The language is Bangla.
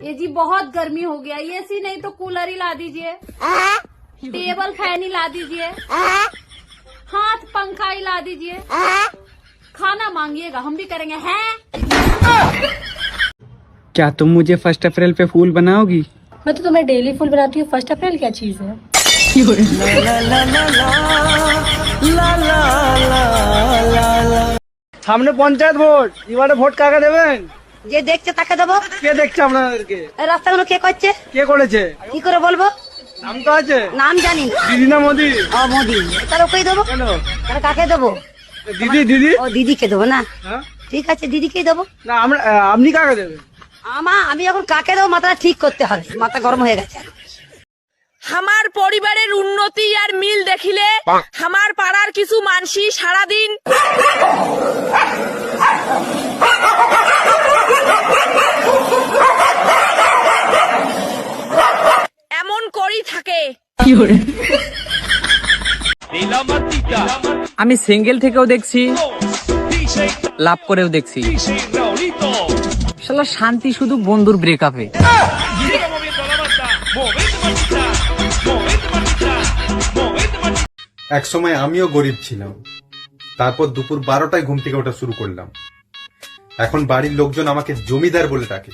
ये जी बहुत गर्मी हो गया, एसी नहीं तो कूलर ही ला दीजिए, टेबल फैन ही ला दीजिए, हाथ पंखा ही ला दीजिए, खाना मांगिएगा हम भी करेंगे। हैं क्या तुम मुझे 1 अप्रैल पे फूल बनाओगी? मैं तो तुम्हें डेली फूल बनाती हूँ, 1 अप्रैल क्या चीज है? সামনে পঞ্চায়েত ভোট, এবারে ভোট কাকে দেবেন? যে দেখছে তাকে দেবো। কে দেখছে আপনাদেরকে? এই রাস্তাগুলো কে করছে? কে করেছে? কি করে বলবো? নাম তো আছে? নাম জানি না। দিদি না মোদি? ও মোদি, তাহলে ওকেই দেবো। কেন? তাহলে কাকে দেবো? দিদি দিদি? ও দিদিকে দেবো না? হ্যাঁ? ঠিক আছে, দিদিকেই দেবো। না আপনি কাকে দেবেন? আমি এখন কাকে দেবো মাথাটা ঠিক করতে হবে, মাথা গরম হয়ে গেছে। আমার পরিবারের উন্নতি আর মিল দেখিলে আমার পাড়ার কিছু মানসি সারাদিন এমন করি থাকে। আমি সিঙ্গেল থেকেও দেখছি, লাভ করেও দেখছি, শালা শান্তি শুধু বন্ধুর ব্রেকআপে। এক সময় আমিও গরিব ছিলাম, তারপর দুপুর 12টায় ঘুম থেকে ওঠা শুরু করলাম। এখন বাড়ির লোকজন আমাকে জমিদার বলে ডাকে।